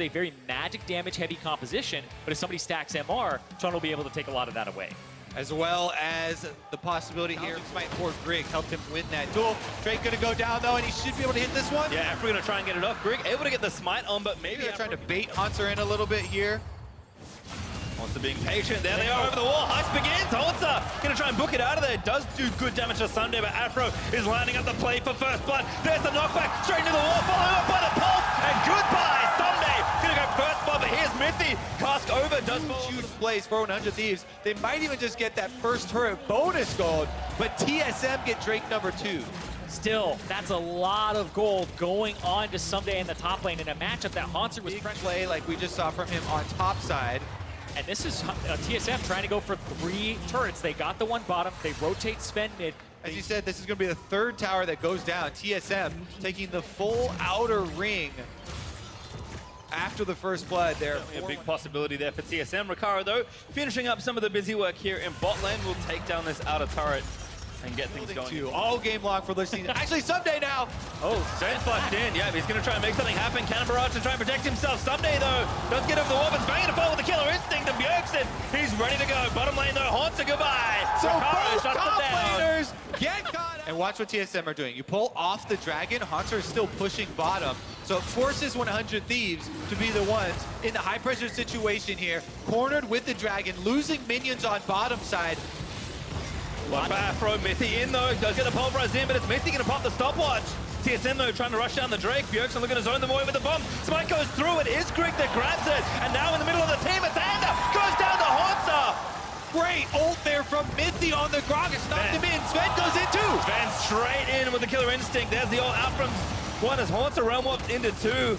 a very magic damage heavy composition, but if somebody stacks MR, Chun will be able to take a lot of that away. As well as the possibility here, Smite for Grig helped him win that duel. Drake gonna go down though, and he should be able to hit this one. Yeah, Afro gonna try and get it off. Grig able to get the smite on, but maybe they're trying to bait Hunter in a little bit here. Hunter being patient. There they are over the wall. Heist begins. Hunter gonna try and book it out of there. Does do good damage to Sunday, but Afro is lining up the play for first blood. There's the knockback straight into the wall, followed up by the pulse, and goodbye. Sunday gonna go first blood, but here's Mithy. Cask over, does Huge plays for 100 Thieves. They might even just get that first turret bonus gold, but TSM get Drake number 2. Still, that's a lot of gold going on to Someday in the top lane in a matchup that Hanser was play like we just saw from him on top side. And this is TSM trying to go for 3 turrets. They got the one bottom. They rotate Sven mid. As you said, this is going to be the 3rd tower that goes down. TSM taking the full outer ring after the first blood there. A big possibility there for TSM. Ricaro, though, finishing up some of the busy work here in bot lane, will take down this outer turret and get things going. All game long for listening. Actually, Someday now. Oh, Sven flashed in. Yeah, he's going to try and make something happen. Cannon Barrage to try and protect himself. Someday, though, does get over the wall, but banging to fall with the killer instinct of Bjergsen. He's ready to go. Bottom lane, though, Hanser, goodbye. So Ricaro both shuts them top down. laners get caught. And watch what TSM are doing. You pull off the dragon, Hanser is still pushing bottom. So it forces 100 Thieves to be the ones in the high pressure situation here. Cornered with the dragon, losing minions on bottom side. Look for Afro, Mithy in though, does get the pulverized in, but it's Mithy gonna pop the stopwatch. TSM though trying to rush down the Drake. Bjergsen looking to zone them away with the bomb. Smite goes through, it is Grig that grabs it. And now in the middle of the team, it's Ander, goes down to Hanser. Great ult there from Mithy on the Gragas, knocked him in. Sven goes in too. Sven straight in with the killer instinct. There's the ult out from one as Hanser realm walks into 2.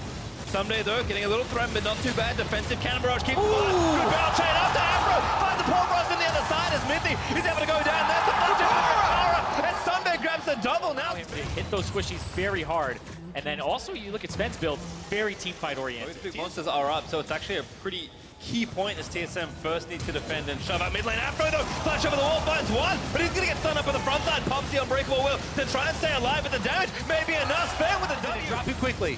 Someday though, getting a little threatened, but not too bad. Defensive Cannon Barrage keeps flying. Good barrel chain up to Afro. Finds the pulverize on the other side as Mithy is able to go down. There's the flash of Ricaro, and Sunday grabs the double now. Hit those squishies very hard. And then also you look at Sven's build, very team fight oriented. Those big monsters are up, so it's actually a pretty key point as TSM first needs to defend and shove out mid lane. Afro though, flash over the wall, finds one, but he's gonna get stunned up on the front side. Pops the unbreakable will to try and stay alive with the damage. Maybe enough. Sven with the W. Drop it quickly.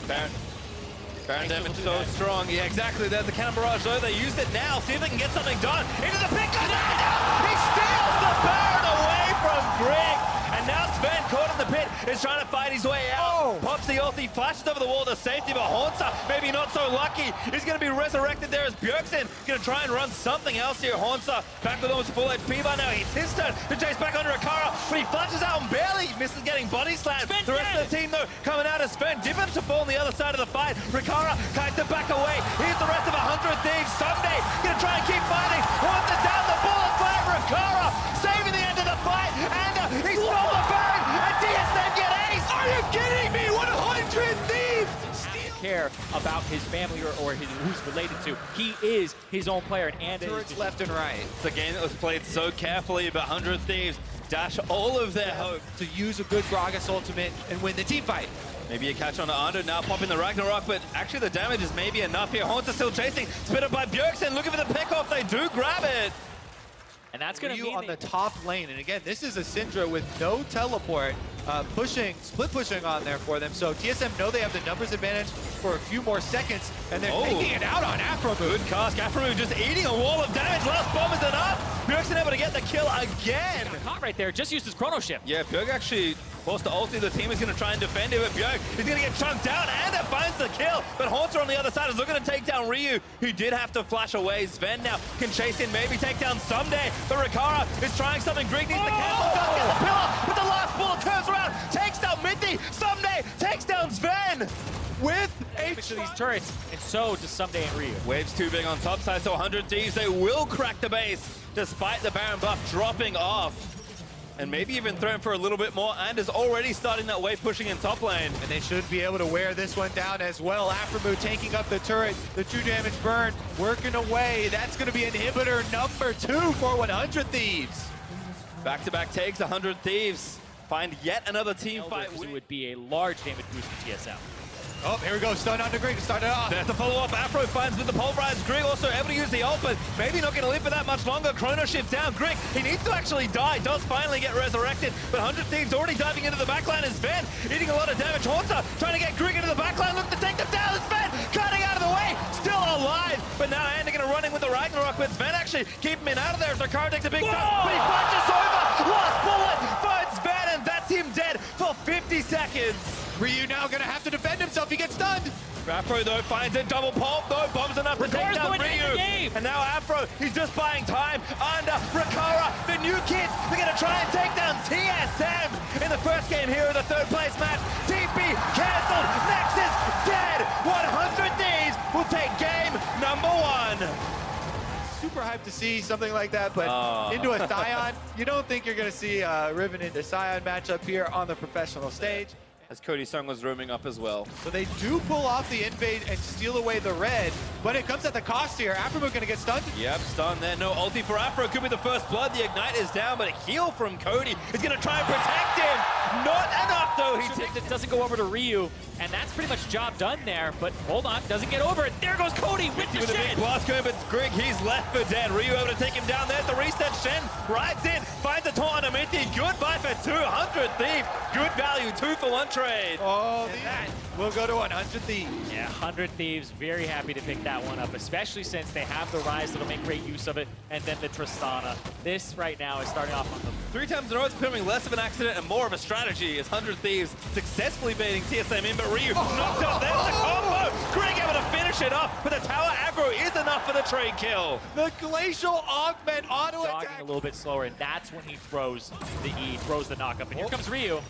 Baron damage so strong. Yeah, exactly. There's the Cannon Barrage though. They used it now. See if they can get something done. Into the pick. He steals the Baron away from Grig. And now Sven, caught in the pit, is trying to fight his way out. Pops the ulti, flashes over the wall to safety, but Hanser, maybe not so lucky. He's going to be resurrected there as Bjergsen going to try and run something else here. Hanser back with almost full HP by now. It's his turn to chase back under Ricaro, but he flashes out and barely misses getting body slammed. The rest of the team, though, coming out as Sven. Diven to fall on the other side of the fight. Ricaro kites it back away. Here's the rest of 100 Thieves. Someday going to try and keep fighting. Hanser down the bullet flag. Ricaro saving the end of the fight. And he stole the Baron. And TSM get ace. Are you kidding me? 100 Thieves. Care about his family or who's related to. He is his own player, and Ander Turrets left and right. It's a game that was played so carefully, but 100 Thieves dash all of their hope to use a good Gragas ultimate and win the team fight. Maybe a catch on to Ander, now popping the Ragnarok, but actually the damage is maybe enough here. Hanser still chasing, spit up by Bjergsen, looking for the pick off, they do grab it. And that's going to be on the top lane. And again, this is a Syndra with no teleport, split pushing on there for them. So TSM know they have the numbers advantage for a few more seconds, and they're taking it out on Afro. Good cast. Afro just eating a wall of damage. Last bomb is enough. Bjergsen able to get the kill again. Caught right there, just used his chrono shift. Yeah, Bjerg actually forced the ulti. The team is going to try and defend it, but Bjerg is going to get chunked down, and it finds the kill. But Hanser on the other side is looking to take down Ryu, who did have to flash away. Sven now can chase in, maybe take down Someday. But Ricaro is trying something. Grig needs the cancel, does get the pillar, but the last bullet curves around, takes down Mithy. Someday takes down Sven with a to these turrets, and so does Someday and Ryu. Waves too big on top side, so 100 Thieves, they will crack the base, despite the Baron buff dropping off. And maybe even thrown for a little bit more, and is already starting that wave pushing in top lane. And they should be able to wear this one down as well. Aframu taking up the turret, the 2 damage burn, working away. That's going to be inhibitor number 2 for 100 Thieves. Back-to-back takes, 100 Thieves find yet another team fight. It would be a large damage boost for TSM. Oh, here we go. Stun on the Grig to start it off. There's the follow-up. Afro finds with the pulverized. Grig also able to use the ult, but maybe not going to live for that much longer. Chrono shift down. Grig, he needs to actually die. Does finally get resurrected, but 100 Thieves already diving into the backline as Sven, eating a lot of damage. Hanser trying to get Grig into the backline. Look to take them down. Sven cutting out of the way. but now Andy gonna run in with the Ragnarok, but Sven actually keeping him out of there. So Kara takes a big touch, but he flashes over. Last bullet finds Sven, and that's him dead for 50 seconds. Ryu now gonna have to defend himself. He gets stunned. Afro though finds a double pulp, though bombs enough to take down Ryu. And now Afro, he's just buying time under Rakara. The new kids, they're gonna try and take down TSM in the first game here of the third place match. TP cancelled, Nexus dead. 100 Thieves will take game number 1. Super hyped to see something like that, but into a Sion, you don't think you're gonna see a Riven into Sion matchup here on the professional stage. As Cody Sung was roaming up as well. So they do pull off the invade and steal away the red, but it comes at the cost here. Afro gonna get stunned. Yep, stunned there. No ulti for Afro. Could be the first blood. The Ignite is down, but a heal from Cody is gonna try and protect him. Not enough though. It doesn't go over to Ryu, and that's pretty much job done there. But hold on, doesn't get over it. There goes Cody with the a big blast going, but Greg, he's left for dead. Ryu able to take him down. There's the reset. Shen rides in, finds a taunt on Amithi. Good buy for 200 Thief. Good value, 2 for 1 trade. Oh, we'll go to 100 Thieves. Yeah, 100 Thieves, very happy to pick that one up, especially since they have the Rise that'll make great use of it, and then the Tristana. This right now is starting off on the 3 times in a row, it's becoming less of an accident and more of a strategy as 100 Thieves successfully baiting TSM in, but Ryu knocked out. There's the combo. Greg able to finish it off, but the tower aggro is enough for the trade kill. The Glacial Augment auto jogging attack. a little bit slower, and that's when he throws the E, throws the knock up, and here comes Ryu.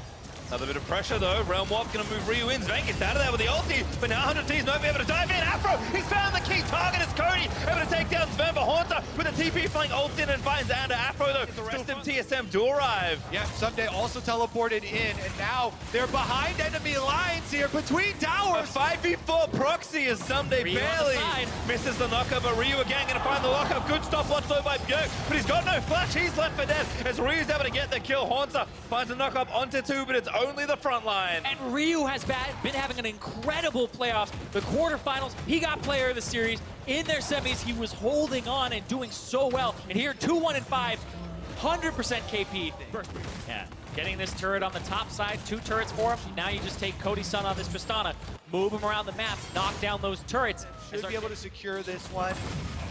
Another bit of pressure though. Realm Warp gonna move Ryu in. Sven gets out of there with the ulti, but now 100 Thieves not be able to dive in. Afro, he's found the key target. It's Cody able to take down Sven, but Haunter with a TP flank ults in and finds Ander. Afro though, the rest of TSM do arrive. Yeah, Someday also teleported in, and now they're behind enemy lines here between towers. A 5v4 proxy as Someday Ryu on the barely side. misses the knockup, but Ryu again gonna find the lockup. Good stopwatch though by Björk, but he's got no flash. He's left for dead as Ryu's able to get the kill. Haunter finds a knockup onto 2, but it's only the front line. And Ryu has been having an incredible playoffs. The quarterfinals, he got player of the series. In their semis, he was holding on and doing so well. And here, 2-1 and 5, 100% KP. Yeah, getting this turret on the top side, 2 turrets for him. Now you just take Cody Sun on this Tristana, move him around the map, knock down those turrets. Should be able to secure this one.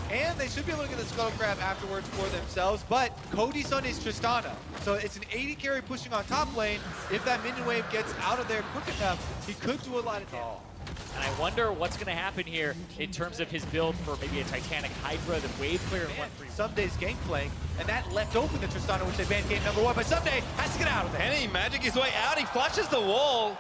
And they should be able to get the Scuttle Crab afterwards for themselves, but Cody Sun is Tristana. So it's an 80 carry pushing on top lane. If that minion wave gets out of there quick enough, he could do a lot of damage. And I wonder what's going to happen here in terms of his build for maybe a Titanic Hydra, the wave clear and 1-3. Someday's gangplank, and that left open the Tristana, which they banned game number 1, but Someday has to get out of there. And he magic his way out. He flashes the wall.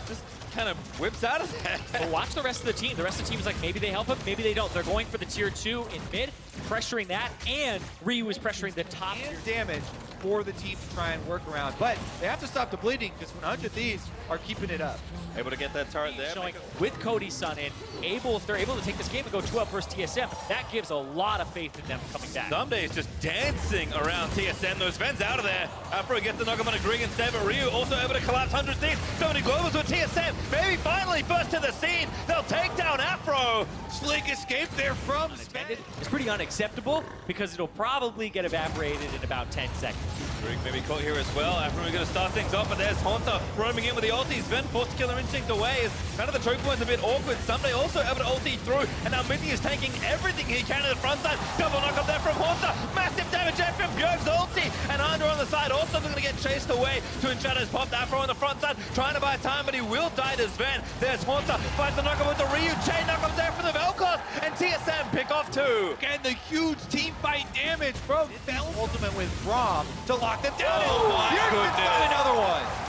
Just kind of whips out of there. But watch the rest of the team. The rest of the team is like, maybe they help him, maybe they don't. They're going for the tier 2 in mid, pressuring that, and Ryu is pressuring the top tier. Damage for the team to try and work around, but they have to stop the bleeding because 100 Thieves are keeping it up. Able to get that turret there. Showing with Cody Sun in, if they're able to take this game and go 2-up versus TSM, that gives a lot of faith in them coming back. Someday is just dancing around TSM. Those Sven's out of there. Afro gets the knock on a Grig instead, but Ryu also able to collapse 100 Thieves. So many globals with TSM. Maybe finally first to the scene. They'll take down Afro. Slick escape there from Sven. It's pretty unacceptable because it'll probably get evaporated in about 10 seconds. Grig maybe caught here as well. Afro going to start things off, but there's Haunter roaming in with the ulti. Sven forced Killer Instinct away. Is kind of the choke point's a bit awkward. Someday also able to ulti through, and now Mithy is taking everything he can to the front side. Double knock up there from Haunter. Massive damage there from Björk's ulti, and Ander on the side also going to get chased away. Twin Shadows popped. Afro on the front side, trying to buy time, but he will die to Sven. There's Haunter, finds the knockup with the Ryu. Chain knockup there from the Vel'Koz, and TSM pick off 2. And the huge team fight damage from Bell Ultimate with Braum to lock them down. Oh my goodness. Got another one.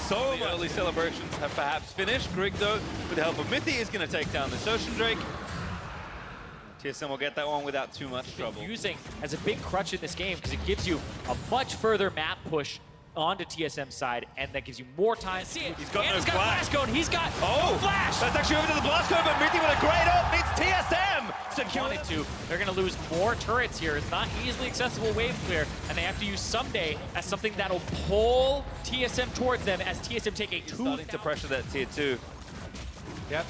So the early celebrations have perhaps finished. Grig, though, with the help of Mithy, is going to take down the Ocean Drake. TSM will get that one without too much trouble. Using as a big crutch in this game because it gives you a much further map push onto TSM's side, and that gives you more time. See it. He's got and no flash. Cone. He's got no flash. That's actually over to the blast cone, but Mithy with a great ult beats TSM. Wanted to. They're going to lose more turrets here. It's not easily accessible wave clear, and they have to use Someday as something that'll pull TSM towards them as TSM take a 2. Starting to pressure that tier 2. Yep,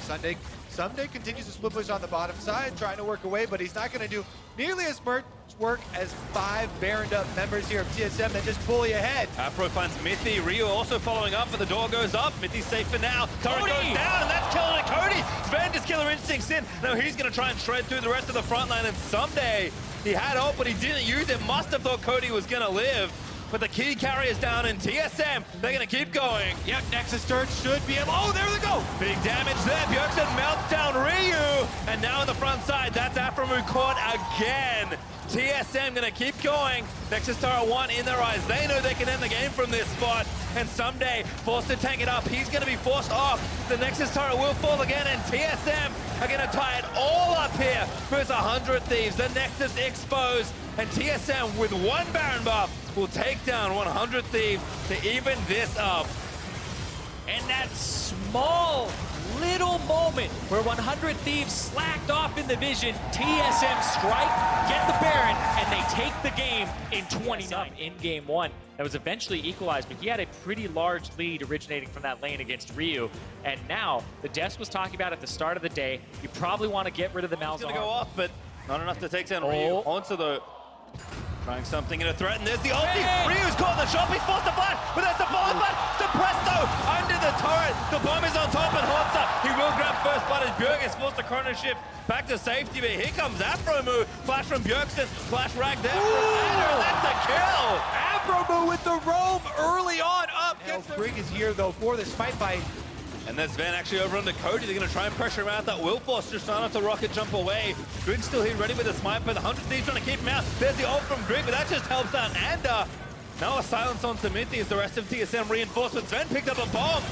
Someday continues to split push on the bottom side, trying to work away, but he's not going to do nearly as much work as 5 Baroned up members here of TSM that just fully ahead. Afro finds Mithy. Ryu also following up, but the door goes up. Mithy's safe for now. Turret goes down, and that's killing it. Cody. Sven just killer instincts in. Now he's going to try and shred through the rest of the front line, and someday he had hope, but he didn't use it. Must have thought Cody was going to live. But the key carrier's down in TSM. They're going to keep going. Yep, Nexus turret should be able. Oh, there they go. Big damage there. Bjergsen melts down Ryu. And now on the front side, that's Afromu caught again. TSM going to keep going. Nexus Turret 1 in their eyes. They know they can end the game from this spot. And someday, forced to tank it up. He's going to be forced off. The Nexus Turret will fall again. And TSM are going to tie it all up here. There's 100 Thieves. The Nexus exposed. And TSM with 1 Baron buff will take down 100 Thieves to even this up. And that small little moment where 100 Thieves slacked off in the vision, TSM strike, get the Baron, and they take the game in 29 in game 1. That was eventually equalized, but he had a pretty large lead originating from that lane against Ryu. And now, the desk was talking about at the start of the day, you probably want to get rid of the Malzahar. He's going to go off, but not enough to take down Ryu. Onto the... Trying something in a threat, and there's the ulti. Ryu's caught in the shot, he's forced to flash, but there's the bullet flash. Suppresto under the turret. The bomb is on top, and Honsa, he will grab first blood as Bjerg is forced to chrono shift back to safety, but here comes Afromu. Flash from Bjergsen, flash rag there from Adder, and that's a kill. Afromu with the roam early on up. Brig is here though for this fight. And there's Sven actually over on the Cody. They're going to try and pressure him out. That will force just enough to rocket jump away. Grig's still here, ready with a smite, but the 100 Thieves trying to keep him out. There's the ult from Grig, but that just helps out. And now a silence on Mithy as the rest of TSM reinforcements. Sven picked up a bomb.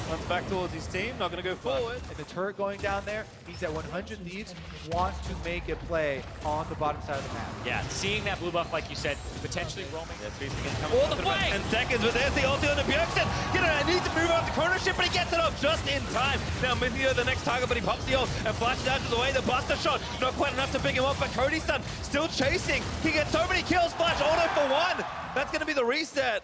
Runs back towards his team, not going to go forward. And the turret going down there means that 100 Thieves wants to make a play on the bottom side of the map. Yeah, seeing that blue buff, like you said, potentially roaming. Yeah, Thieves again coming Oh, the up in about flank! 10 seconds, but there's the ulti on the Bjergsen. Needs to move off the corner ship, but he gets it off just in time. Now Mithy the next target, but he pops the ult and flashes out to the way. The Buster shot, not quite enough to pick him up, but Cody's son still chasing. He gets so many kills, flash auto for 1. That's going to be the reset.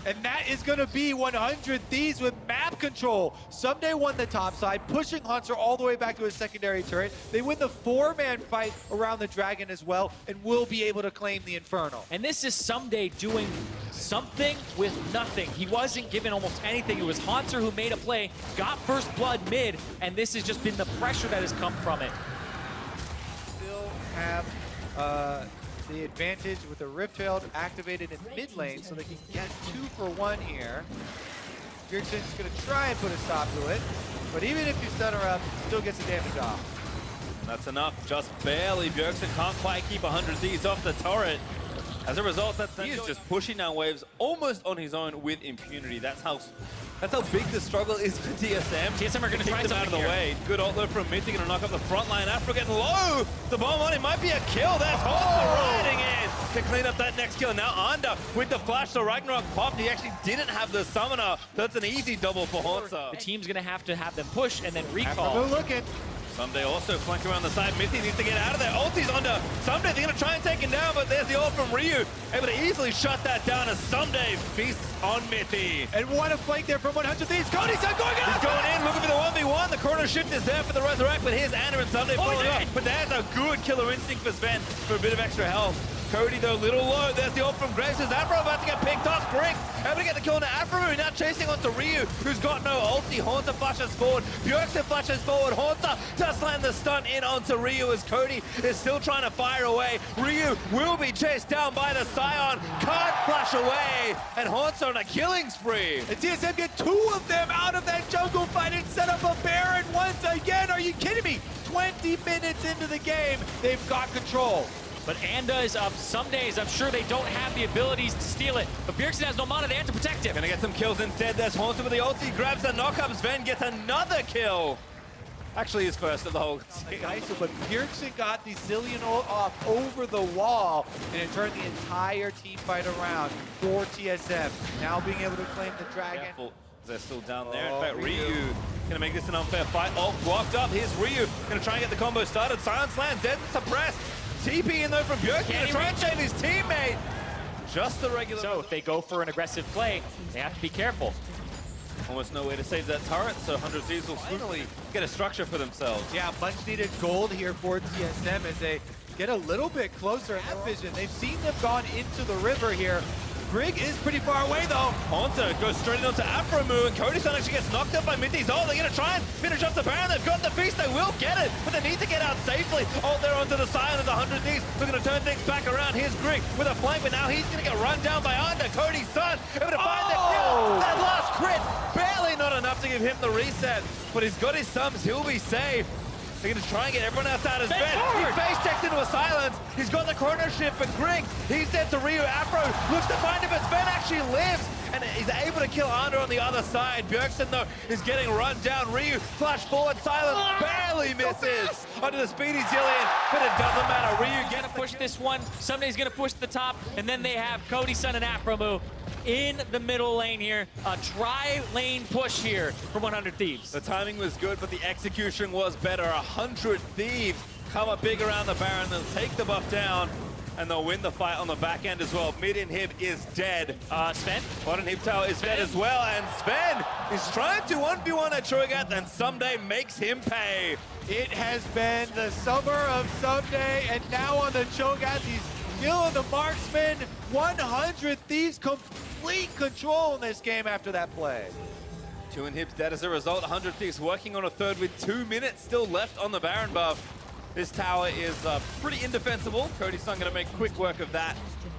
And that is going to be 100 Thieves with map control. Someday won the top side, pushing Hunter all the way back to his secondary turret. They win the 4-man fight around the Dragon as well, and will be able to claim the Infernal. And this is Someday doing something with nothing. He wasn't given almost anything. It was Haunter who made a play, got first blood mid, and this has just been the pressure that has come from it. Still have the advantage with the Rift Herald activated in mid lane, so they can get 2 for 1 here. Bjergsen's going to try and put a stop to it, but even if you stun her up, still gets the damage off. That's enough, just barely. Bjergsen can't quite keep 100 Thieves off the turret. As a result, he is just pushing down waves almost on his own with impunity. That's how big the struggle is for TSM. TSM are going to try them out of the here. way. Good ult there from Mithy, going to knock up the front line. Afro getting low. The bomb on him might be a kill. That's riding in to clean up that next kill. Now Under with the flash, so Ragnarok popped. He actually didn't have the summoner. That's an easy double for Hansa. The team's going to have them push and then recall. Afro looking. Someday also flank around the side. Mithy needs to get out of there. Ulti's under Someday. They're going to try and take him down, but there's the ult from Ryu. Able to easily shut that down as Someday feasts on Mithy. And what a flank there from 100 Thieves. Cody's going in. He's going in, looking for the 1v1. The corner shift is there for the Resurrect, but here's Anna and Someday following up. But there's a good killer instinct for Sven for a bit of extra health. Cody, though, little low. There's the ult from Graves. There's Afro about to get picked off. Grig able to get the kill into Afro, now chasing onto Ryu, who's got no ulti. Haunter flashes forward. Bjergsen flashes forward. Haunter does land the stun in onto Ryu as Cody is still trying to fire away. Ryu will be chased down by the Scion. Can't flash away. And Haunter on a killing spree. And TSM get 2 of them out of that jungle fight and set up a Baron once again. Are you kidding me? 20 minutes into the game, they've got control. But Anda is up. Some days, I'm sure they don't have the abilities to steal it. But Bjergsen has no mana there to protect him. Gonna get some kills instead. There's Haunter with the ulti. Grabs the knockup. Sven gets another kill. Actually, his first of the whole Nice, but Bjergsen got the Zillion ult off over the wall, and it turned the entire team fight around for TSM. Now being able to claim the Dragon. Careful. They're still down there. In fact, Ryu gonna make this an unfair fight. Oh, blocked up. Here's Ryu. Gonna try and get the combo started. Silence lands. Dead suppressed. TP in though from Bjergsen. Gonna try and save his teammate. Just the regular. So if they go for an aggressive play, they have to be careful. Almost no way to save that turret, so 100 Thieves will finally get a structure for themselves. Yeah, much needed gold here for TSM as they get a little bit closer at vision. They've seen them gone into the river here. Brig is pretty far away though. Haunter goes straight onto Afromu, and Cody's actually gets knocked up by Minty's ult. They're going to try and finish off the Baron. They've got the feast, they will get it, but they need to get out safely. Ult there onto the Scion as 100 Thieves. They're going to turn things back around. Here's Grig with a flank, but now he's going to get run down by Under. Cody's son able to find the kill. That last crit, barely not enough to give him the reset, but he's got his sums, he'll be safe. They're going to try and get everyone else out of his bed. He face checks into a silence. He's got the chrono shift, but Grig, he's dead to Ryu. Afro looks to find him, but Sven actually lives, and he's able to kill Ander on the other side. Bjergsen, though, is getting run down. Ryu, flash forward, silence, barely misses onto the speedy Zillion, but it doesn't matter. Ryu Gonna push this one. Somebody's gonna push the top, and then they have Cody, Sun, and Afromu in the middle lane here. A tri-lane push here from 100 Thieves. The timing was good, but the execution was better. 100 Thieves come up big around the Baron, they'll take the buff down, and they'll win the fight on the back end as well. Mid-inhib is dead. Sven? Bot-inhib tower is dead as well, and Sven is trying to 1v1 at Cho'Gath, and Someday makes him pay. It has been the summer of Someday, and now on the Cho'Gath, he's killing the marksman. 100 Thieves complete control in this game after that play. 2 inhibs dead as a result. 100 Thieves working on a third with 2 minutes still left on the Baron buff. This tower is pretty indefensible. Cody's son going to make quick work of that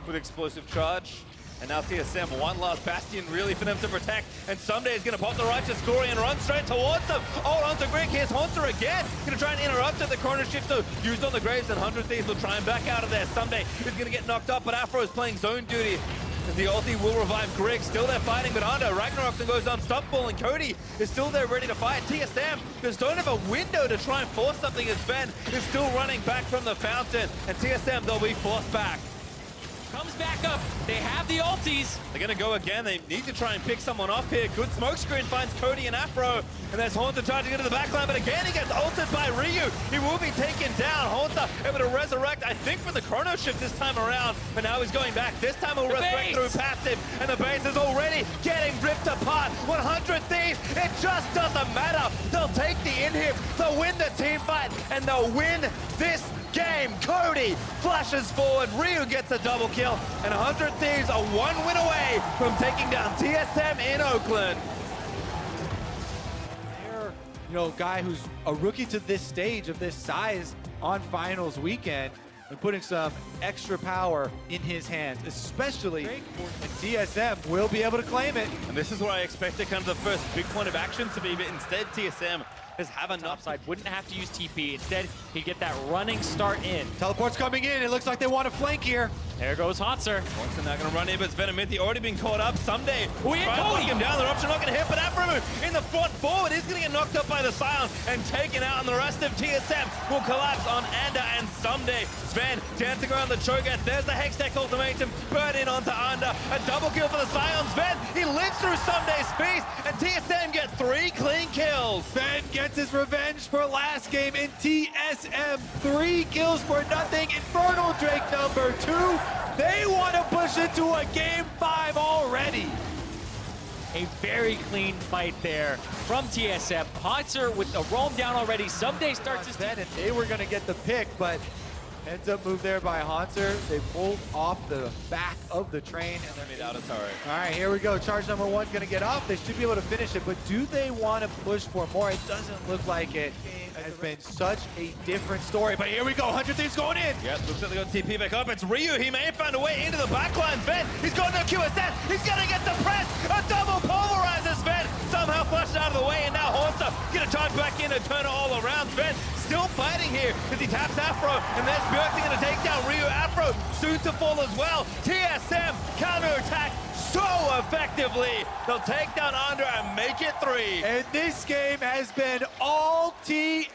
with explosive charge. And now TSM, one last bastion really for them to protect. And Someday is going to pop the righteous glory and run straight towards them. Oh, onto Grig. Here's Haunter again. Going to try and interrupt it. The corner shift though used on the Graves, and 100 Thieves will try and back out of there. Someday is going to get knocked up, but Afro is playing zone duty. As the ulti will revive Grig. Still there fighting, but Under Ragnarok goes unstoppable, and Cody is still there ready to fight. TSM just don't have a window to try and force something, as Ben is still running back from the fountain. And TSM, they'll be forced back. Comes back up. They have the ultis. They're going to go again. They need to try and pick someone off here. Good smoke screen finds Cody and Afro. And there's Haunter charging into the backline, but again he gets ulted by Ryu. He will be taken down. Haunter able to resurrect, I think, for the chrono shift this time around. But now he's going back. This time he'll resurrect through passive. And the base is already getting ripped apart. 100 Thieves, it just doesn't matter. They'll take the inhib. They'll win the team fight. And they'll win this game. Cody flashes forward, Ryu gets a double kill, and 100 Thieves are 1 win away from taking down TSM in Oakland. They're, guy who's a rookie to this stage of this size on finals weekend, and putting some extra power in his hands, especially, and TSM will be able to claim it. And this is where I expected kind of the first big point of action to be, but instead TSM has have enough. Topside wouldn't have to use TP. Instead, he'd get that running start in. Teleport's coming in. It looks like they want to flank here. There goes Hotzer. Watson now going to run in, but Venomith already been caught up. Someday, We had try Cody. to knock him down. Their option not going to hit, but Afromu in the front forward is going to get knocked up by the Scion and taken out, and the rest of TSM will collapse on Ander and Someday. Sven dancing around the Cho'Gath. There's the Hextech ultimatum. Burn in onto Ander. A double kill for the Scion. Sven, he lives through Someday's feast, and TSM get 3 clean kills. Ben gets his revenge for last game in TSM. 3 kills for nothing. Infernal Drake number 2. They want to push into a game 5 already. A very clean fight there from TSM. Hotzer with a roam down already. Someday starts his Ben, and they were going to get the pick, but heads up move there by Haunter. They pulled off the back of the train. And Mid out of turret. all right, here we go. Charge number 1 going to get off. They should be able to finish it, but do they want to push for more? It doesn't look like it. Has been such a different story, but here we go. 100 Thieves going in. Yep, looks like they got TP back up. It's Ryu. He may have found a way into the backline. Sven, he's got no QSS. He's going to get the press. A double pulverizes Sven. Somehow flushed out of the way, and now Haunter going to charge back in and turn it all around. Sven still fighting here as he taps Afro, and there's Bjergsen going to take down Ryu. Afro soon to fall as well. TSM counterattack so effectively. They'll take down Under and make it 3. And this game has been all TSM.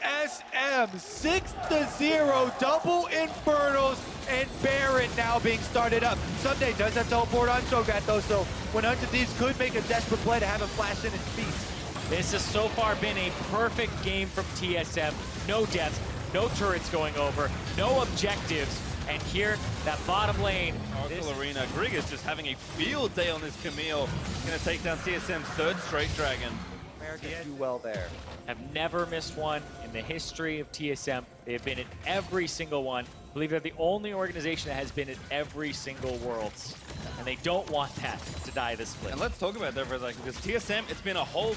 6-0, double Infernals, and Baron now being started up. Someday does have teleport on Cho'Gath though, so 100 Thieves could make a desperate play to have him flash in and feast. This has so far been a perfect game from TSM. No deaths, no turrets going over, no objectives. And here, that bottom lane. Oracle Arena. Grig is just having a field day on this Camille. Gonna take down TSM's third straight dragon. Americans do well there. Have never missed one in the history of TSM. They have been in every single one. I believe they're the only organization that has been in every single Worlds. And they don't want that to die this split. And let's talk about that for a second, because TSM, it's been a whole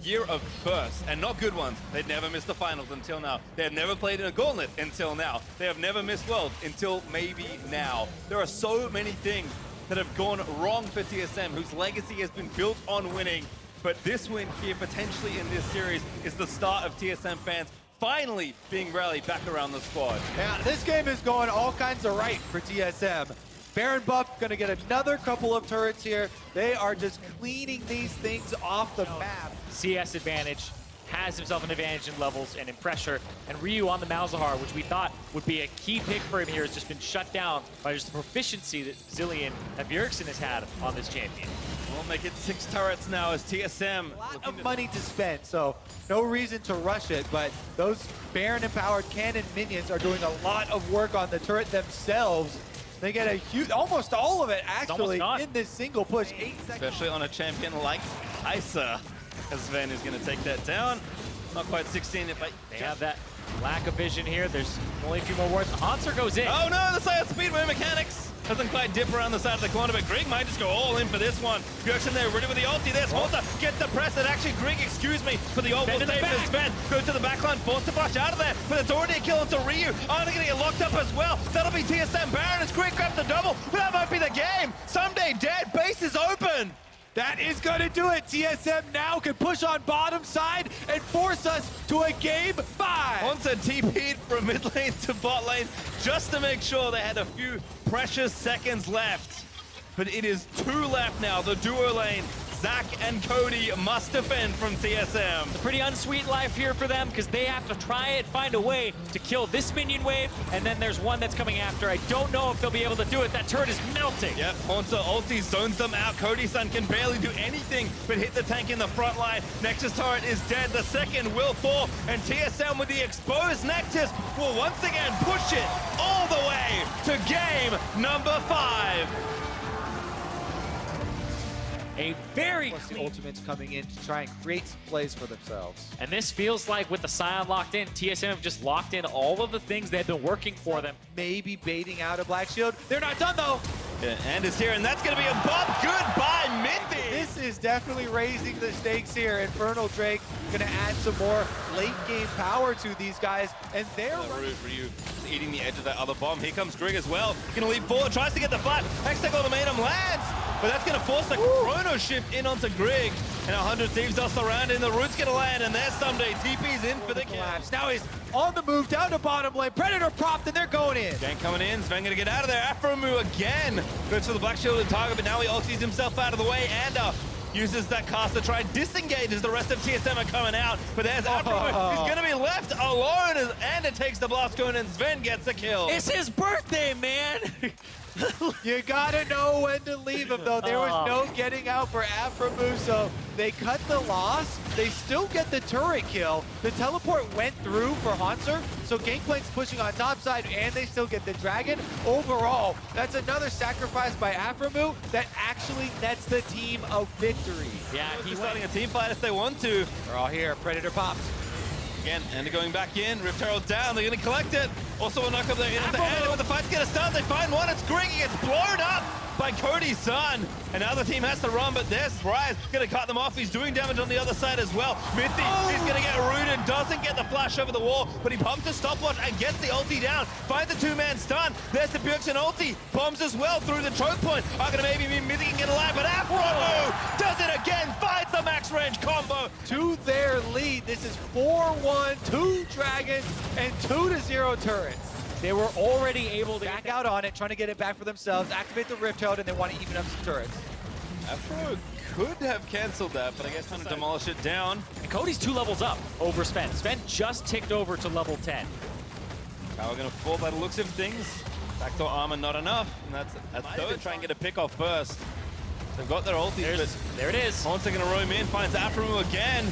year of bursts, and not good ones. They've never missed the finals until now. They have never played in a gauntlet until now. They have never missed Worlds until maybe now. There are so many things that have gone wrong for TSM, whose legacy has been built on winning. But this win here, potentially in this series, is the start of TSM fans finally being rallied back around the squad. Yeah, this game is going all kinds of right for TSM. Baron buff gonna get another couple of turrets here. They are just cleaning these things off the map. CS advantage, has himself an advantage in levels and in pressure. And Ryu on the Malzahar, which we thought would be a key pick for him here, has just been shut down by just the proficiency that Zillion and Bjergsen has had on this champion. We'll make it 6 turrets now as TSM. A lot of money to spend, so no reason to rush it, but those Baron-empowered cannon minions are doing a lot of work on the turret themselves. They get a huge, almost all of it actually, in this single push. 8 seconds. Especially on a champion like Kai'Sa, as Sven is going to take that down. Not quite 16 if They have that lack of vision here. There's only a few more wards. Hanser goes in. Oh no, the side speedway mechanics doesn't quite dip around the side of the corner, but Grig might just go all in for this one. Bjergsen there, ready with the ulti. There's Hanser, gets the press, and actually Grig, excuse me, for the ult will save for Sven. Goes to the backline, forced to flash out of there, but it's already a kill into Ryu. Oh, they're gonna get locked up as well. That'll be TSM Baron as Grig grabs the double. That might be the game. Someday dead, base is open. That is going to do it. TSM now can push on bottom side and force us to a game 5. Hanser TP'd from mid lane to bot lane just to make sure they had a few precious seconds left. But it is 2 left now, the duo lane. Zach and Cody must defend from TSM. It's a pretty unsweet life here for them because they have to try and find a way to kill this minion wave, and then there's one that's coming after. I don't know if they'll be able to do it. That turret is melting. Yep, Hanser ulti zones them out. Cody-san can barely do anything but hit the tank in the front line. Nexus turret is dead. The second will fall, and TSM with the exposed Nexus will once again push it all the way to game number 5. A very The ultimates coming in to try and create some plays for themselves. And this feels like with the Scion locked in, TSM have just locked in all of the things that have been working for them. Maybe baiting out a Black Shield. They're not done though. Yeah, and is here, and that's going to be a bump. Goodbye, Mithy. This is definitely raising the stakes here. Infernal Drake going to add some more late game power to these guys, and they're Ryu eating the edge of that other bomb. Here comes Grig as well. Going to leap forward, tries to get the flash. Hextech ultimatum lands, but that's going to force the chrono shift in onto Grig. And 100 Thieves are surrounding. The root's going to land, and there's Someday. TP's in for the collapse. Now he's on the move down to bottom lane. Predator propped, and they're going in. Gank coming in. Sven going to get out of there. Afromu again goes for the Black Shielded target, but now he ulties himself out of the way. And uses that cast to try and disengage as the rest of TSM are coming out. But there's Afromu. He's going to be left alone, and it takes the blast going, and Sven gets a kill. It's his birthday, man! You gotta know when to leave him, though. There was no getting out for Afromu, so they cut the loss. They still get the turret kill. The teleport went through for Hanser, so Gangplank's pushing on top side, and they still get the dragon. Overall, that's another sacrifice by Afromu that actually nets the team a victory. Yeah, he's starting a team fight if they want to. We're all here. Predator pops. Again, and going back in, Rift Herald down, they're going to collect it. Also a knock up there in at the end, when the fight's going to start, they find one, it's Grig, he gets blown up by Cody's son. And now the team has to run, but there's Rise, going to cut them off. He's doing damage on the other side as well. Mithy, he's going to get rooted, doesn't get the flash over the wall, but he pumps his stopwatch and gets the ulti down. Finds the 2-man stun. There's the Bjergsen ulti, bombs as well through the choke point. Are going to maybe be Mithy can get alive, but Afromu does it again, finds the max range combo. To their lead, this is 4-1, 2 dragons, and 2-0 turrets. They were already able to Back out on it, trying to get it back for themselves, activate the Rift Herald, and they want to even up some turrets. Afro could have canceled that, but I guess trying to demolish it down. And Cody's 2 levels up over Sven. Sven just ticked over to level 10. Power gonna fall by the looks of things. Backdoor armor not enough, and that's third. Try and get a pick off first. They've got their ulti, but There it is. Hanser gonna roam in, finds Afromu again.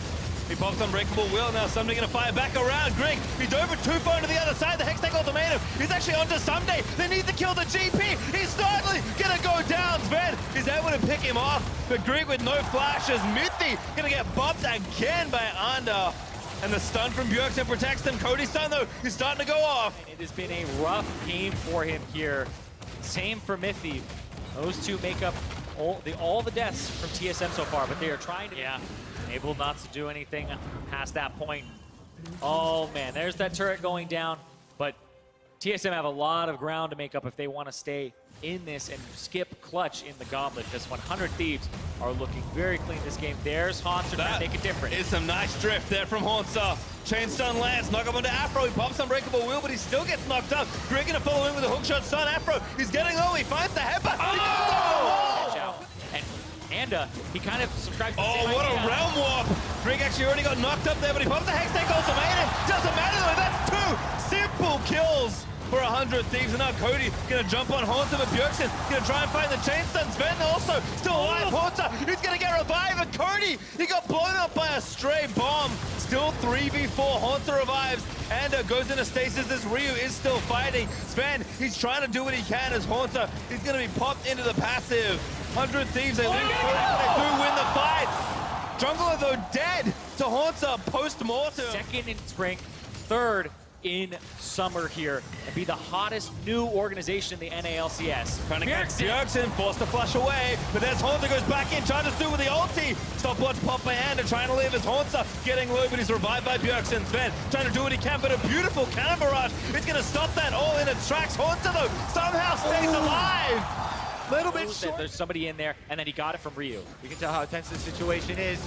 He pops Unbreakable Will. Now Sunday gonna fire back around. Greg, he dove with 2-phone to the other side. The Hextech Ultimatum. He's actually onto Sunday. They need to kill the GP. He's finally gonna go down. Sven is able to pick him off. But Greg with no flashes. Mythy gonna get bumped again by Under. And the stun from Bjergsen protects them. Cody's stun though, he's starting to go off. It has been a rough game for him here. Same for Mythy. Those two make up all the deaths from TSM so far, but they are trying to... Yeah, able not to do anything past that point. Oh man, there's that turret going down, but TSM have a lot of ground to make up if they want to stay in this and skip clutch in the gauntlet, because 100 Thieves are looking very clean this game. There's Haunter trying to make a difference. Is some nice drift there from Haunter. Chain stun lands, knock up onto Afro. He pops Unbreakable Will, but he still gets knocked up. Greg gonna follow in with a hookshot stun. Afro, he's getting low. He finds the headbutt. Oh! And Anda, he kind of subscribes to the same what idea. a realm warp. Greg actually already got knocked up there, but he pops the Hextech Ultimatum. Doesn't matter though, that's 2 simple kills for 100 Thieves. And now Cody gonna jump on Haunter, but Bjergsen gonna try and find the chain stun. Sven also still alive. Haunter, he's gonna get revived, and Cody, he got blown up by a stray bomb. Still 3v4, Haunter revives, and goes into stasis as Ryu is still fighting. Sven, he's trying to do what he can as Haunter, he's gonna be popped into the passive. 100 Thieves, they lose, they do win the fight. Jungler though dead to Haunter post-mortem. Second in spring, third in summer here, and be the hottest new organization in the NALCS. Trying to catch Bjergsen, forced to flush away, but there's Haunter goes back in, trying to do with the ulti. Stopwatch pop by Anda, trying to live as Haunter getting low, but he's revived by Bjergsen. Sven trying to do what he can, but a beautiful cannon barrage is going to stop that all in its tracks. Haunter though somehow stays alive. Little bit short. There's somebody in there, and then he got it from Ryu. You can tell how tense the situation is.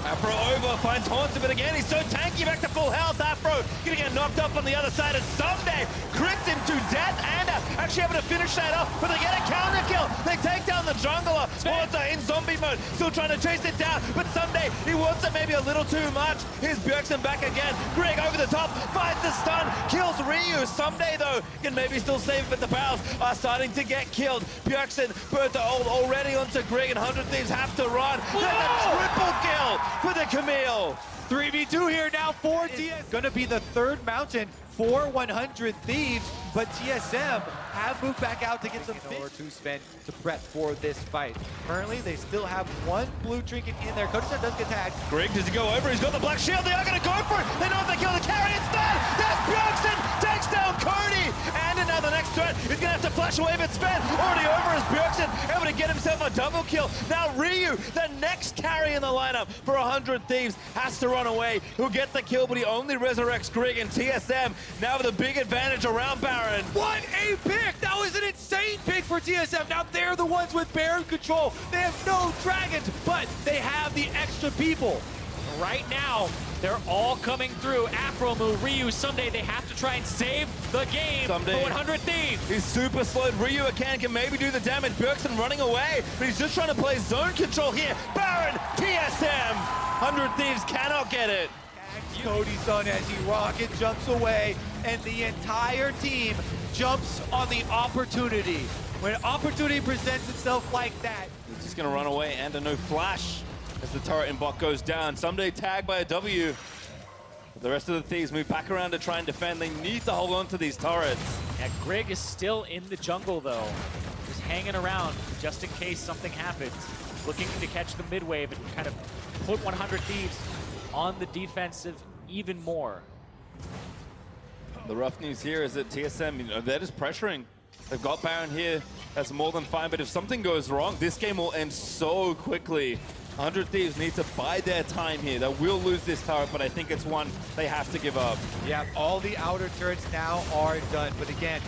Afro over, finds Haunter, but again, he's so tanky, back to full health. Afro gonna get knocked up on the other side as Sunday crits him to death, and actually able to finish that off, but they get a counter kill. They take down the jungler. Haunter in zombie mode, still trying to chase it down, but Sunday, he wants it maybe a little too much. Here's Bjergsen back again. Greg over the top, finds the stun, kills Ryu. Sunday though, can maybe still save it, but the barrels are starting to get killed. Bjergsen burnt already onto Greg, and 100 Thieves have to run. Then a triple kill for the Camille. 3v2 here now for TSM. Gonna be the third mountain for 100 Thieves, but TSM have moved back out to get some or to spend to prep for this fight. Currently, they still have one blue trinket in there. Cody does get tagged. Greg, does he go over? He's got the black shield. They are going to go for it. They know if they kill the carry instead. There's Bjergsen, takes down Cody. And now the next threat is going to have to flash away, but Sven already over as Bjergsen able to get himself a double kill. Now Ryu, the next carry in the lineup for 100 Thieves, has to run away. He'll get the kill, but he only resurrects Greg, and TSM now with a big advantage around Baron. What a pick! That was an insane pick for TSM. Now they're the ones with Baron control. They have no dragons, but they have the extra people. Right now, they're all coming through. Afro move, Ryu, Sunday, they have to try and save the game for 100 Thieves. He's super slowed. Ryu again can maybe do the damage. Bjergsen running away, but he's just trying to play zone control here. Baron, TSM, 100 Thieves cannot get it. Cody's son as he rocket jumps away, and the entire team jumps on the opportunity. When opportunity presents itself like that, He's just going to run away, and a no flash as the turret in bot goes down. Someday tagged by a W. The rest of the Thieves move back around to try and defend. They need to hold on to these turrets. Yeah, Greg is still in the jungle though, just hanging around just in case something happens. Looking to catch the mid wave and kind of put 100 Thieves on the defensive even more. The rough news here is that TSM, they're just pressuring. They've got Baron here. That's more than fine, but if something goes wrong, this game will end so quickly. 100 Thieves need to bide their time here. They will lose this turret, but I think it's one they have to give up. yeah, all the outer turrets now are done. But again,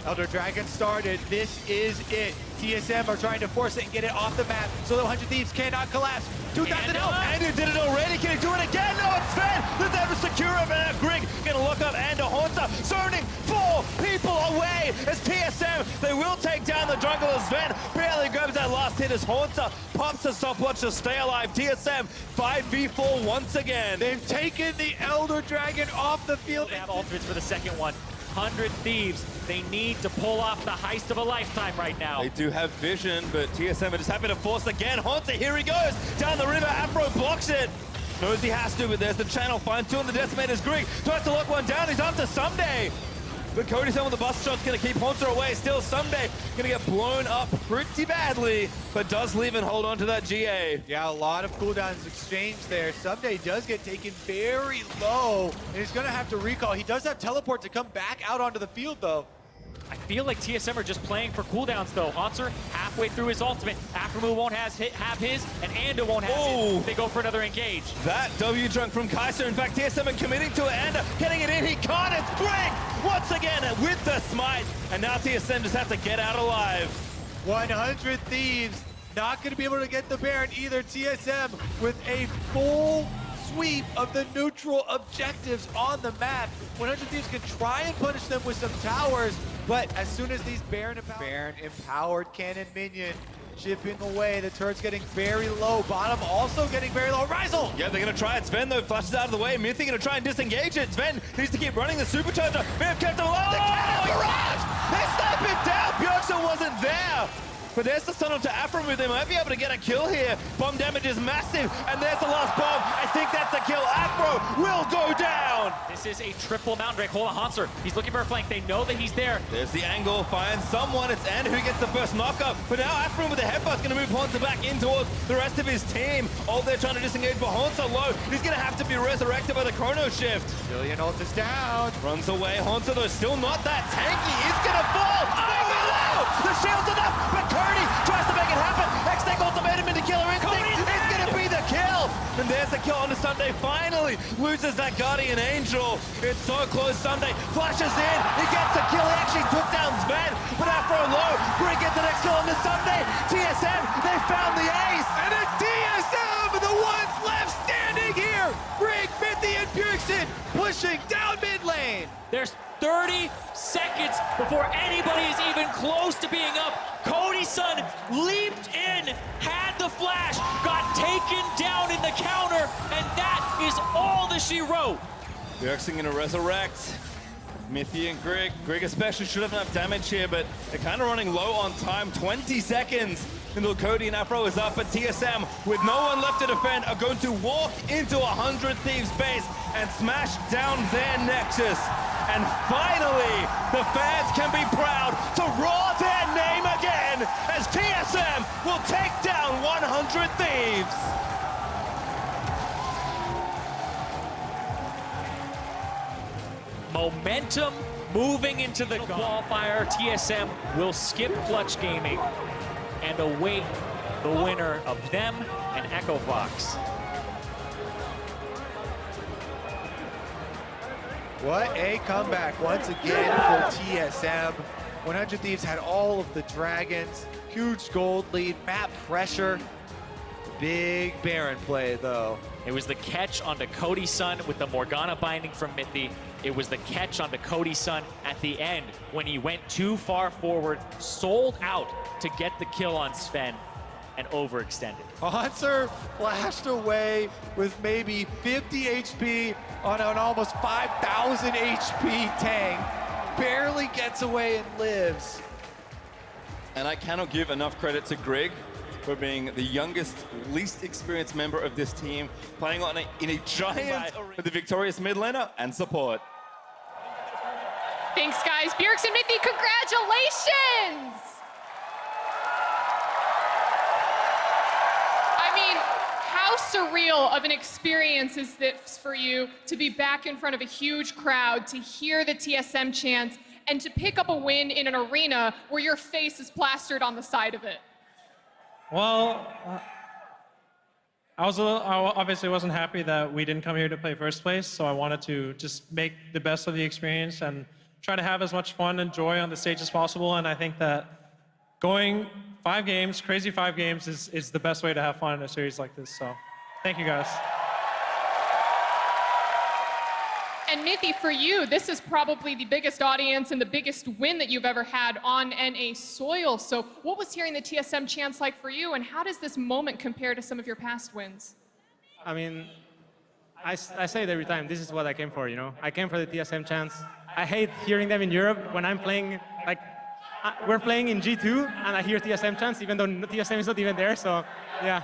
Elder Dragon started. This is it. TSM are trying to force it and get it off the map so that 100 Thieves cannot collapse. 2,000 health. Andrew did it already. Can he do it again? No, it's Sven. Let's have a secure it. And Greg gonna look up and Haunter zoning 4 people away as TSM. They will take down the jungle as Sven barely grabs that last hit as Haunter pops the stopwatch to stay alive. TSM 5v4 once again. They've taken the Elder Dragon off the field. They have ultimates for the second one. 100 Thieves, they need to pull off the heist of a lifetime right now. They do have vision, but TSM are just happy to force again. Haunter, here he goes. Down the river, Afro blocks it. Knows he has to, but there's the channel. Finds two on the decimators. Grig tries to lock one down. He's after Someday. But Cody's with the bust shot's going to keep Haunter away. Still Someday going to get blown up pretty badly, but does leave and hold on to that GA. Yeah, a lot of cooldowns exchanged there. Someday does get taken very low, and he's going to have to recall. He does have teleport to come back out onto the field, though. I feel like TSM are just playing for cooldowns, though. Haunter halfway through his ultimate. Aftermove won't have his, and Anda won't have his. They go for another engage. That W drunk from Kaiser. In fact, TSM are committing to it. Anda getting it in. He can't. It's Grig once again with the smite. And now TSM just have to get out alive. 100 Thieves not going to be able to get the Baron either. TSM with a full sweep of the neutral objectives on the map. 100 Thieves can try and punish them with some towers, but as soon as these Baron empowered cannon minion chipping away, the turret's getting very low. Bottom also getting very low. Rizel! Yeah, they're going to try it. Sven, though, flashes out of the way. Mythic going to try and disengage it. Sven needs to keep running the supercharger. May have kept him alive. The cannon barrage! They snipe it down. Björksen wasn't there. But there's the stun onto Afromove. They might be able to get a kill here. Bomb damage is massive, and there's the last bomb. I think that's a kill. Afro will go down. This is a triple mountain break. Hold on, Haunter. He's looking for a flank. They know that he's there. There's the angle. Finds someone. It's Anda who gets the first knockup. But now Afro with the headbutt's going to move Haunter back in towards the rest of his team. Oh, they're trying to disengage, but Haunter low. He's going to have to be resurrected by the chrono shift. Jillian ult is down. Runs away. Haunter, though, still not that tanky. He's going to fall. The shield's enough, but Cody tries to make it happen. X-Tech ultimatum into Killer Instinct. It's going to be the kill. And there's the kill on the Sunday. Finally loses that Guardian Angel. It's so close. Sunday flashes in. He gets the kill. He actually took down Sven, but Afro low. Grig gets the next kill on the Sunday. TSM, they found the ace. And it's TSM, the ones left standing here. Grig, Mithy, and Björksen pushing down mid lane. There's 30 seconds before anybody is even close to being up. Cody's son leaped in, had the flash, got taken down in the counter, and that is all that she wrote. Björksen gonna resurrect. Mithy and Grig. Grig especially should have enough damage here, but they're kind of running low on time. 20 seconds until Cody and Afro is up, but TSM, with no one left to defend, are going to walk into 100 Thieves base and smash down their Nexus. And finally, the fans can be proud to roar their name again as TSM will take down 100 Thieves. Momentum moving into the qualifier. TSM will skip Clutch Gaming and await the winner of them and Echo Fox. What a comeback once again for TSM. 100 Thieves had all of the dragons, huge gold lead, map pressure. Big Baron play though. It was the catch onto Cody's son with the Morgana binding from Mithy. It was the catch onto Cody's son at the end when he went too far forward, sold out to get the kill on Sven, and overextended. Haunter flashed away with maybe 50 HP on an almost 5,000 HP tank. Barely gets away and lives. And I cannot give enough credit to Grig for being the youngest, least experienced member of this team, playing in a giant with the victorious mid laner and support. Thanks, guys. Björksen, Mithy, congratulations! I mean, how surreal of an experience is this for you to be back in front of a huge crowd, to hear the TSM chants, and to pick up a win in an arena where your face is plastered on the side of it? Well, I obviously wasn't happy that we didn't come here to play first place, so I wanted to just make the best of the experience and try to have as much fun and joy on the stage as possible. And I think that going 5 games, crazy 5 games, is the best way to have fun in a series like this. So thank you guys. And Mithy, for you, this is probably the biggest audience and the biggest win that you've ever had on NA soil. So what was hearing the TSM chants like for you, and how does this moment compare to some of your past wins? I mean, I say it every time, this is what I came for, you know? I came for the TSM chants. I hate hearing them in Europe when I'm playing, like, we're playing in G2, and I hear TSM chants, even though TSM is not even there, so, yeah.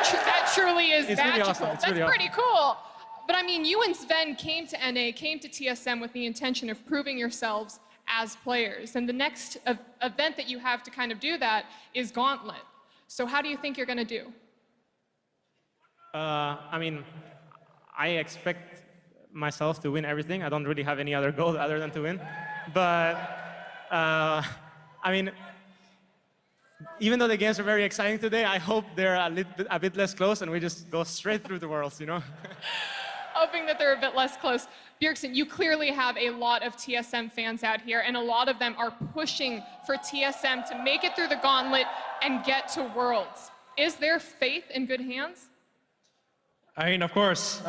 That truly is It's really magical. awesome. It's That's really pretty cool. But I mean, you and Sven came to NA, came to TSM with the intention of proving yourselves as players. And the next event that you have to kind of do that is Gauntlet. So how do you think you're going to do? I mean, I expect myself to win everything. I don't really have any other goal other than to win. But, I mean, even though the games are very exciting today, I hope they're a bit less close and we just go straight through the worlds, you know? Hoping that they're a bit less close. Bjergsen, you clearly have a lot of TSM fans out here, and a lot of them are pushing for TSM to make it through the gauntlet and get to Worlds. Is there faith in good hands? I mean, of course.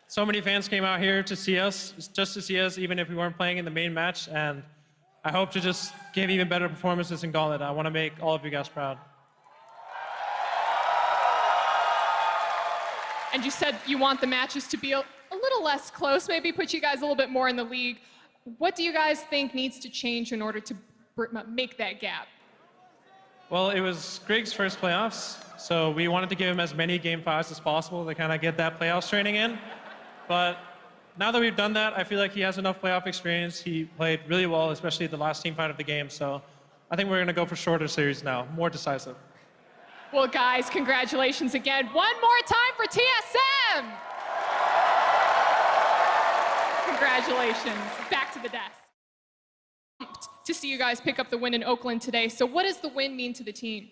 So many fans came out here to see us, just to see us, even if we weren't playing in the main match, and I hope to just give even better performances in Gauntlet. I want to make all of you guys proud. And you said you want the matches to be a little less close, maybe put you guys a little bit more in the league. What do you guys think needs to change in order to make that gap? Well, it was Grig's first playoffs, so we wanted to give him as many Game 5s as possible to kind of get that playoffs training in. But now that we've done that, I feel like he has enough playoff experience. He played really well, especially the last team fight of the game. So I think we're going to go for shorter series now, more decisive. Well, guys, congratulations again. One more time for TSM. Congratulations. Back to the desk. To see you guys pick up the win in Oakland today. So what does the win mean to the team?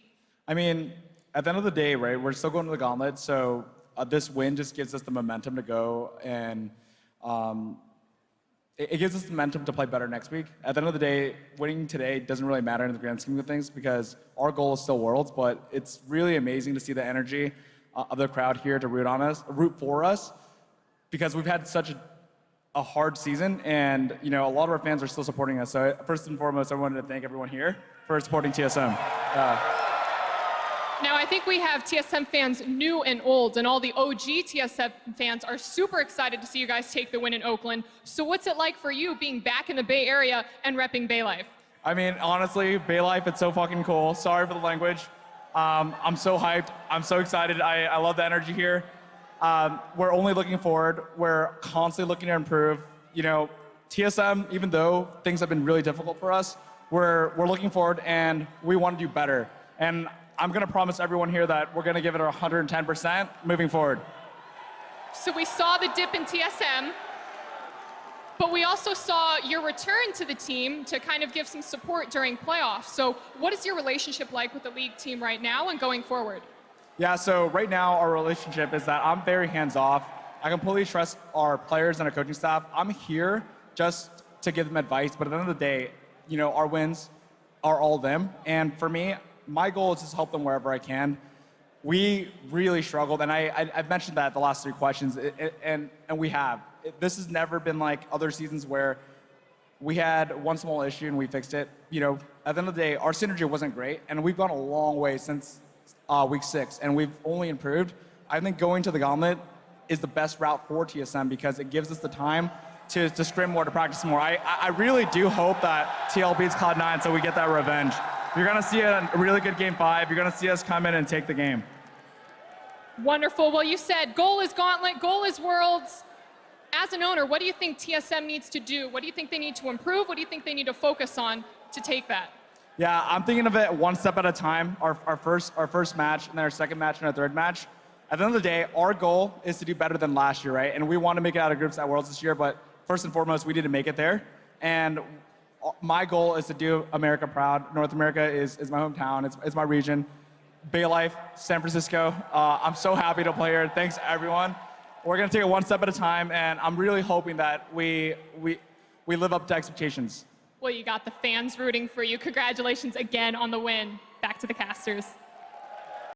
I mean, at the end of the day, right, we're still going to the gauntlet, so this win just gives us the momentum to go, and it gives us the momentum to play better next week. At the end of the day, winning today doesn't really matter in the grand scheme of things because our goal is still Worlds, but it's really amazing to see the energy of the crowd here to root for us, because we've had such a hard season, and you know, a lot of our fans are still supporting us. So first and foremost, I wanted to thank everyone here for supporting TSM. Now, I think we have TSM fans new and old, and all the OG TSM fans are super excited to see you guys take the win in Oakland. So what's it like for you being back in the Bay Area and repping Bay Life? I mean, honestly, Bay Life, it's so fucking cool. Sorry for the language. I'm so hyped. I'm so excited. I love the energy here. We're only looking forward. We're constantly looking to improve. You know, TSM, even though things have been really difficult for us, we're looking forward and we want to do better. And I'm going to promise everyone here that we're going to give it 110% moving forward. So we saw the dip in TSM, but we also saw your return to the team to kind of give some support during playoffs. So what is your relationship like with the league team right now and going forward? Yeah, so right now our relationship is that I'm very hands-off. I completely trust our players and our coaching staff. I'm here just to give them advice, but at the end of the day, you know, our wins are all them. And for me, my goal is just to help them wherever I can. We really struggled, and I've mentioned that the last 3 questions, and we have. This has never been like other seasons where we had one small issue and we fixed it. You know, at the end of the day, our synergy wasn't great, and we've gone a long way since week 6, and we've only improved. I think going to the gauntlet is the best route for TSM because it gives us the time to scrim more, to practice more. I really do hope that TL beats Cloud9 so we get that revenge. You're going to see a really good Game 5. You're going to see us come in and take the game. Wonderful. Well, you said goal is Gauntlet, goal is Worlds. As an owner, what do you think TSM needs to do? What do you think they need to improve? What do you think they need to focus on to take that? Yeah, I'm thinking of it one step at a time. Our first match, and then our second match, and our third match. At the end of the day, our goal is to do better than last year, right? And we want to make it out of groups at Worlds this year, but first and foremost, we need to make it there. And my goal is to do America proud. North America is my hometown. It's my region. Bay Life, San Francisco. I'm so happy to play here. Thanks, everyone. We're going to take it one step at a time, and I'm really hoping that we live up to expectations. Well, you got the fans rooting for you. Congratulations again on the win. Back to the casters.